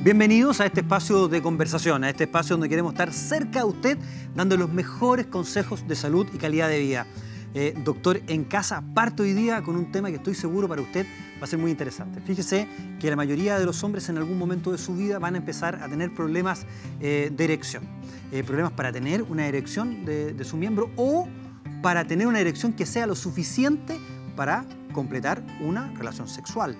Bienvenidos a este espacio de conversación, a este espacio donde queremos estar cerca de usted, dando los mejores consejos de salud y calidad de vida. Doctor en Casa, parto hoy día con un tema que estoy seguro para usted va a ser muy interesante. Fíjese que la mayoría de los hombres en algún momento de su vida van a empezar a tener problemas de erección. Problemas para tener una erección de su miembro o para tener una erección que sea lo suficiente para completar una relación sexual.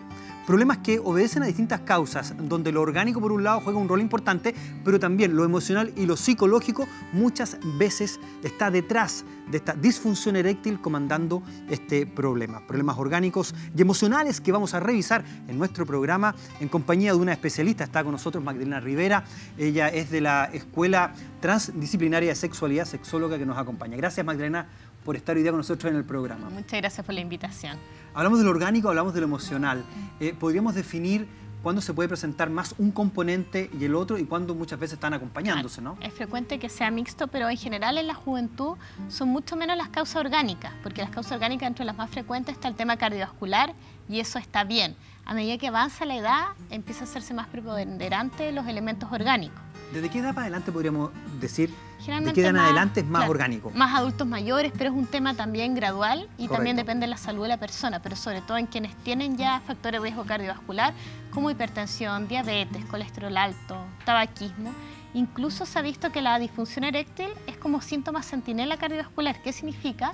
Problemas que obedecen a distintas causas, donde lo orgánico por un lado juega un rol importante, pero también lo emocional y lo psicológico muchas veces está detrás de esta disfunción eréctil comandando este problema. Problemas orgánicos y emocionales que vamos a revisar en nuestro programa en compañía de una especialista. Está con nosotros Magdalena Rivera, ella es de la Escuela Transdisciplinaria de Sexualidad, sexóloga que nos acompaña. Gracias, Magdalena, por estar hoy día con nosotros en el programa. Muchas gracias por la invitación. Hablamos de lo orgánico, hablamos de lo emocional. ¿Podríamos definir cuándo se puede presentar más un componente y el otro y cuándo muchas veces están acompañándose, ¿no? Es frecuente que sea mixto, pero en general en la juventud son mucho menos las causas orgánicas, porque las causas orgánicas, entre las más frecuentes, está el tema cardiovascular y eso está bien. A medida que avanza la edad, empieza a hacerse más preponderante los elementos orgánicos. ¿Desde qué edad para adelante podríamos decir? ¿De Generalmente qué edad en adelante es más claro, orgánico? Más adultos mayores, pero es un tema también gradual y Correcto. también depende de la salud de la persona, pero sobre todo en quienes tienen ya factores de riesgo cardiovascular como hipertensión, diabetes, colesterol alto, tabaquismo. Incluso se ha visto que la disfunción eréctil es como síntoma centinela cardiovascular. ¿Qué significa?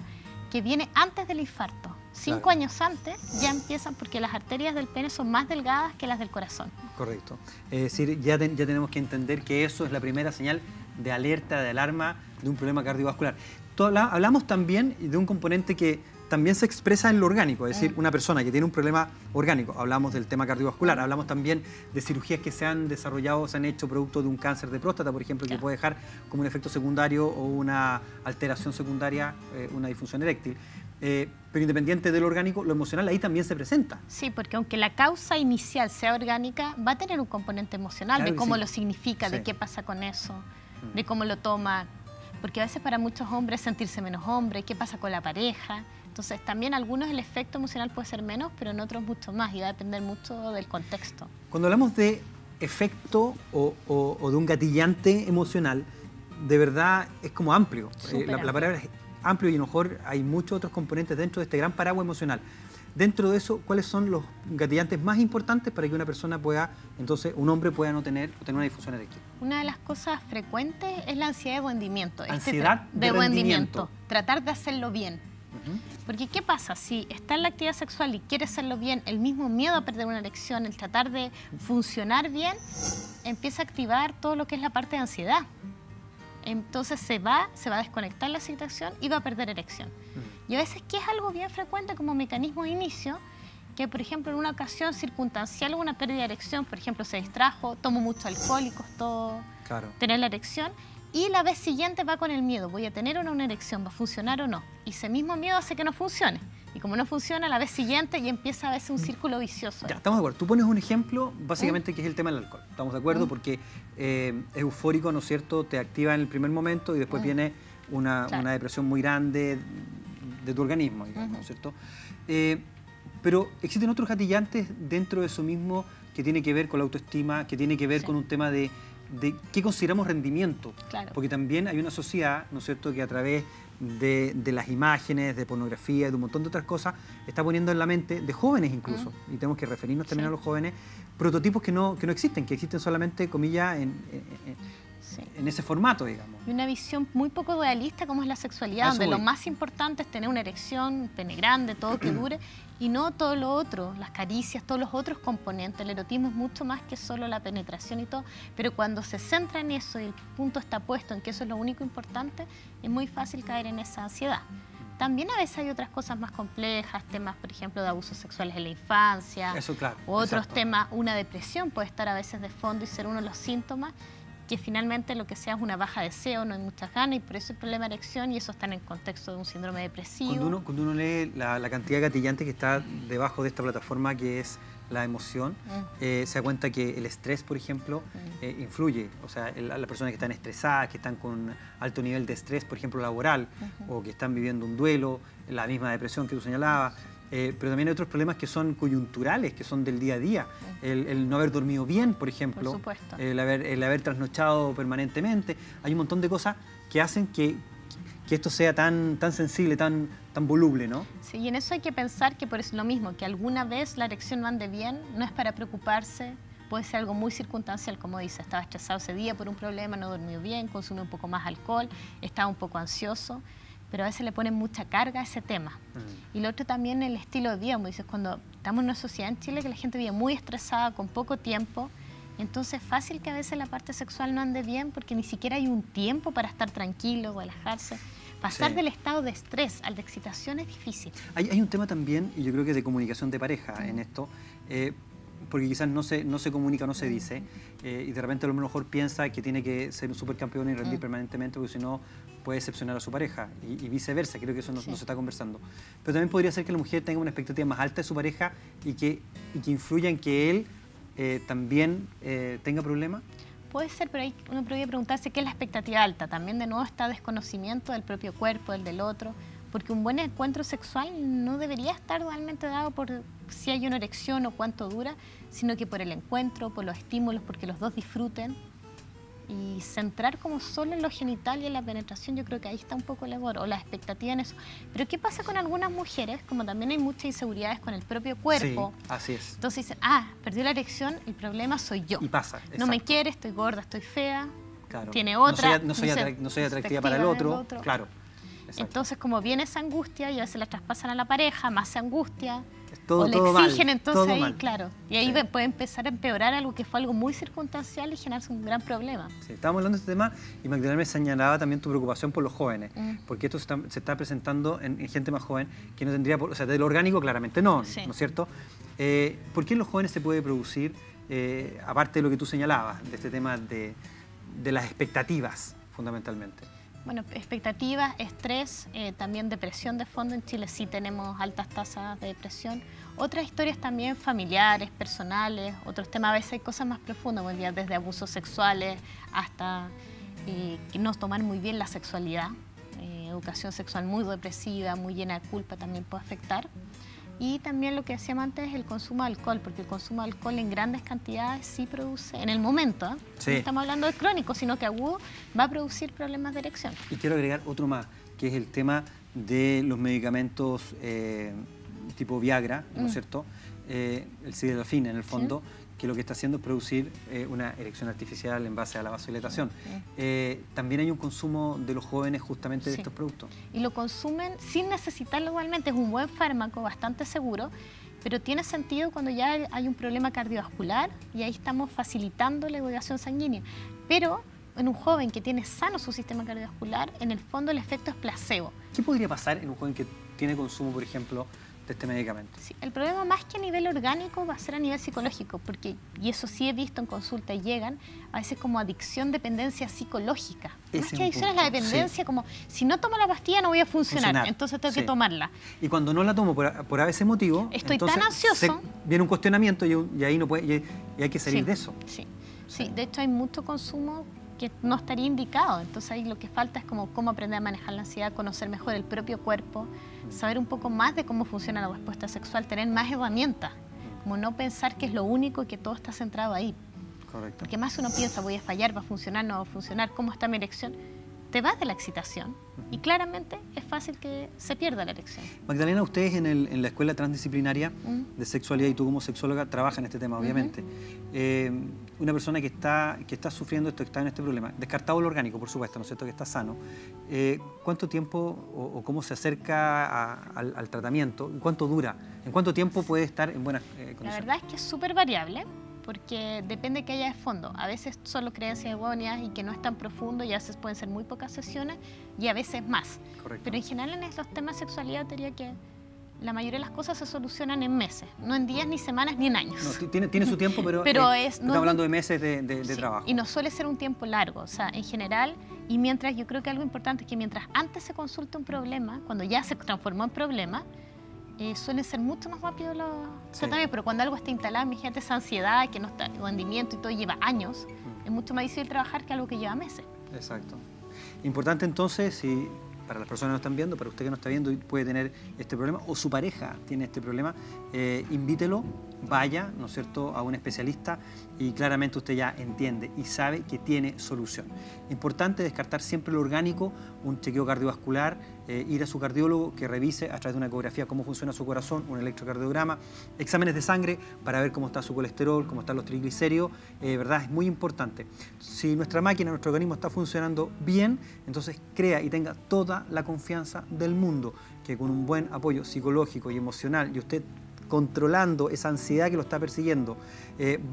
Que viene antes del infarto. 5 años antes ya empiezan porque las arterias del pene son más delgadas que las del corazón. Correcto. Es decir, ya tenemos que entender que eso es la primera señal de alerta, de alarma de un problema cardiovascular. Hablamos también de un componente que también se expresa en lo orgánico, es decir, una persona que tiene un problema orgánico, hablamos del tema cardiovascular, hablamos también de cirugías que se han desarrollado, se han hecho producto de un cáncer de próstata, por ejemplo, que puede dejar como un efecto secundario o una alteración secundaria, una disfunción eréctil. Pero independiente de lo orgánico, lo emocional ahí también se presenta. Sí, porque aunque la causa inicial sea orgánica, va a tener un componente emocional, Claro de cómo sí. lo significa, de qué pasa con eso, de cómo lo toma. Porque a veces para muchos hombres sentirse menos hombre, qué pasa con la pareja. Entonces también algunos el efecto emocional puede ser menos, pero en otros mucho más y va a depender mucho del contexto. Cuando hablamos de efecto o de un gatillante emocional, de verdad es como amplio. La palabra es amplio y a lo mejor hay muchos otros componentes dentro de este gran paraguas emocional. Dentro de eso, ¿cuáles son los gatillantes más importantes para que una persona pueda, entonces, un hombre pueda no tener una disfunción eréctil? Una de las cosas frecuentes es la ansiedad de rendimiento. Ansiedad de rendimiento. Tratar de hacerlo bien. Porque ¿qué pasa? Si está en la actividad sexual y quiere hacerlo bien, el mismo miedo a perder una erección, el tratar de funcionar bien, empieza a activar todo lo que es la parte de ansiedad. Entonces se va a desconectar la excitación y va a perder erección. Y a veces que es algo bien frecuente como mecanismo de inicio, que por ejemplo en una ocasión circunstancial hubo una pérdida de erección, por ejemplo se distrajo, tomó mucho alcohol y costó tener la erección, y la vez siguiente va con el miedo, voy a tener o no una erección, va a funcionar o no, y ese mismo miedo hace que no funcione. Y como no funciona, la vez siguiente y empieza a veces un círculo vicioso. Ya, estamos de acuerdo. Tú pones un ejemplo, básicamente, que es el tema del alcohol. Estamos de acuerdo porque es eufórico, ¿no es cierto? Te activa en el primer momento y después viene una depresión muy grande de tu organismo, digamos, ¿no es cierto? Pero existen otros gatillantes dentro de eso mismo que tiene que ver con la autoestima, que tiene que ver con un tema de qué consideramos rendimiento. Claro. Porque también hay una sociedad, ¿no es cierto?, que a través de las imágenes, de pornografía y de un montón de otras cosas, está poniendo en la mente, de jóvenes incluso, y tenemos que referirnos también a los jóvenes, prototipos que no existen, que existen solamente, comillas, en ese formato, digamos. Y una visión muy poco realista como es la sexualidad, donde lo más importante es tener una erección, un pene grande, todo que dure, y no todo lo otro, las caricias, todos los otros componentes. El erotismo es mucho más que solo la penetración y todo, pero cuando se centra en eso y el punto está puesto en que eso es lo único importante, es muy fácil caer en esa ansiedad. También a veces hay otras cosas más complejas, temas, por ejemplo, de abusos sexuales en la infancia, eso, claro, u otros temas, una depresión puede estar a veces de fondo y ser uno de los síntomas, que finalmente lo que sea es una baja deseo, no hay muchas ganas y por eso el problema de erección y eso está en el contexto de un síndrome depresivo. Cuando uno lee la cantidad de gatillantes que está debajo de esta plataforma que es la emoción, se da cuenta que el estrés, por ejemplo, influye. O sea, las personas que están estresadas, que están con alto nivel de estrés, por ejemplo, laboral, o que están viviendo un duelo, la misma depresión que tú señalabas, pero también hay otros problemas que son coyunturales, que son del día a día. El no haber dormido bien, por ejemplo. Por supuesto. El haber trasnochado permanentemente. Hay un montón de cosas que hacen que esto sea tan sensible, tan voluble, ¿no? Sí, y en eso hay que pensar que por eso lo mismo, que alguna vez la erección no ande bien, no es para preocuparse, puede ser algo muy circunstancial, como dice, estaba estresado ese día por un problema, no durmió bien, consumió un poco más alcohol, estaba un poco ansioso, pero a veces le ponen mucha carga a ese tema. Y lo otro también el estilo de vida, como dices, cuando estamos en una sociedad en Chile que la gente vive muy estresada, con poco tiempo, entonces es fácil que a veces la parte sexual no ande bien porque ni siquiera hay un tiempo para estar tranquilo, relajarse. Pasar del estado de estrés al de excitación es difícil. Hay un tema también, y yo creo que de comunicación de pareja en esto, porque quizás no se comunica, no se dice, y de repente a lo mejor piensa que tiene que ser un supercampeón y rendir permanentemente, porque si no puede decepcionar a su pareja, y viceversa, creo que eso no se está conversando. Pero también podría ser que la mujer tenga una expectativa más alta de su pareja y que influya en que él también tenga problemas. Puede ser, pero uno podría preguntarse qué es la expectativa alta. También de nuevo está desconocimiento del propio cuerpo, del otro, porque un buen encuentro sexual no debería estar realmente dado por si hay una erección o cuánto dura, sino que por el encuentro, por los estímulos, porque los dos disfruten. Y centrar como solo en lo genital y en la penetración, yo creo que ahí está un poco el error, o la expectativa en eso. Pero ¿qué pasa con algunas mujeres? Como también hay muchas inseguridades con el propio cuerpo. Sí, así es. Entonces dicen, perdió la erección, el problema soy yo. Y pasa, exacto. No me quiere, estoy gorda, estoy fea, claro. Tiene otra. No soy atractiva para el otro. Claro. Exacto. Entonces, como viene esa angustia, y a veces la traspasan a la pareja, más se angustia. Todo, o le todo exigen, mal, entonces todo ahí, mal. claro. Y ahí puede empezar a empeorar algo que fue algo muy circunstancial y generarse un gran problema. Sí, estábamos hablando de este tema y Magdalena me señalaba también tu preocupación por los jóvenes, porque esto se está presentando en gente más joven que no tendría, o sea, de lo orgánico claramente no, Sí. ¿no es cierto? ¿Por qué en los jóvenes se puede producir, aparte de lo que tú señalabas, de este tema de las expectativas, fundamentalmente? Bueno, expectativas, estrés, también depresión de fondo. En Chile sí tenemos altas tasas de depresión. Otras historias también familiares, personales, otros temas, a veces hay cosas más profundas, desde abusos sexuales hasta no tomar muy bien la sexualidad. Educación sexual muy depresiva, muy llena de culpa también puede afectar. Y también lo que decíamos antes, el consumo de alcohol, porque el consumo de alcohol en grandes cantidades sí produce, en el momento, Sí. no estamos hablando de crónico, sino que agudo, va a producir problemas de erección. Y quiero agregar otro más, que es el tema de los medicamentos tipo Viagra, ¿no es cierto? El sildenafil, en el fondo, que lo que está haciendo es producir una erección artificial en base a la vasodilatación. También hay un consumo de los jóvenes justamente de estos productos. Y lo consumen sin necesitarlo igualmente. Es un buen fármaco, bastante seguro, pero tiene sentido cuando ya hay un problema cardiovascular y ahí estamos facilitando la irrigación sanguínea. Pero en un joven que tiene sano su sistema cardiovascular, en el fondo el efecto es placebo. ¿Qué podría pasar en un joven que tiene consumo, por ejemplo, de este medicamento? Sí, el problema más que a nivel orgánico va a ser a nivel psicológico, porque, y eso sí he visto en consulta, llegan a veces como adicción, dependencia psicológica. Más que adicción es la dependencia, como si no tomo la pastilla no voy a funcionar. Entonces tengo que tomarla. Y cuando no la tomo por ese motivo, estoy tan ansioso. Viene un cuestionamiento y ahí no puede, y hay que salir de eso. Sí, de hecho hay mucho consumo que no estaría indicado, entonces ahí lo que falta es como cómo aprender a manejar la ansiedad, conocer mejor el propio cuerpo, saber un poco más de cómo funciona la respuesta sexual, tener más herramientas, como no pensar que es lo único y que todo está centrado ahí. Correcto. Porque más uno piensa, voy a fallar, va a funcionar, no va a funcionar, cómo está mi erección, te vas de la excitación y claramente es fácil que se pierda la erección. Magdalena, ustedes en la Escuela Transdisciplinaria de Sexualidad y tú como sexóloga trabajan en este tema, obviamente. Una persona que está sufriendo esto, que está en este problema, descartado lo orgánico, por supuesto, ¿no es cierto?, que está sano, ¿cuánto tiempo o cómo se acerca al tratamiento? ¿Cuánto dura? ¿En cuánto tiempo puede estar en buenas condiciones? La verdad es que es súper variable, porque depende de que haya de fondo. A veces solo creencias erróneas y que no es tan profundo, y a veces pueden ser muy pocas sesiones y a veces más. Correcto. Pero en general en estos temas de sexualidad diría que la mayoría de las cosas se solucionan en meses, no en días, ni semanas, ni en años. No, tiene su tiempo, pero estamos hablando de meses de trabajo. Y no suele ser un tiempo largo, o sea, en general, y mientras, yo creo que algo importante es que mientras antes se consulta un problema, cuando ya se transformó en problema, suelen ser mucho más rápidos los tratamientos, pero cuando algo está instalado, imagínate esa ansiedad, que no está, el rendimiento y todo lleva años, es mucho más difícil trabajar que algo que lleva meses. Exacto. Importante entonces, si para las personas que no están viendo, para usted que no está viendo y puede tener este problema, o su pareja tiene este problema, invítelo, vaya, ¿no es cierto?, a un especialista y claramente usted ya entiende y sabe que tiene solución. Importante descartar siempre lo orgánico, un chequeo cardiovascular, ir a su cardiólogo que revise a través de una ecografía cómo funciona su corazón, un electrocardiograma, exámenes de sangre para ver cómo está su colesterol, cómo están los triglicéridos, ¿verdad? Es muy importante. Si nuestra máquina, nuestro organismo está funcionando bien, entonces crea y tenga toda la confianza del mundo que con un buen apoyo psicológico y emocional y usted controlando esa ansiedad que lo está persiguiendo,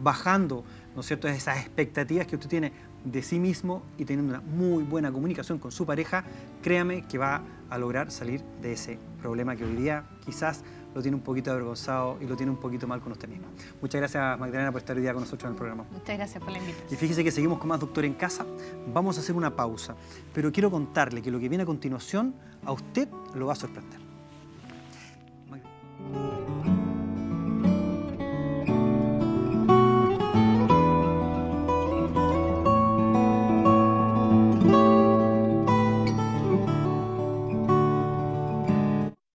bajando, ¿no es cierto?, esas expectativas que usted tiene de sí mismo y teniendo una muy buena comunicación con su pareja, créame que va a lograr salir de ese problema que hoy día quizás lo tiene un poquito avergonzado y lo tiene un poquito mal con usted misma. Muchas gracias, Magdalena, por estar hoy día con nosotros en el programa. Muchas gracias por la invitación. Y fíjese que seguimos con más Doctor en Casa. Vamos a hacer una pausa, pero quiero contarle que lo que viene a continuación a usted lo va a sorprender.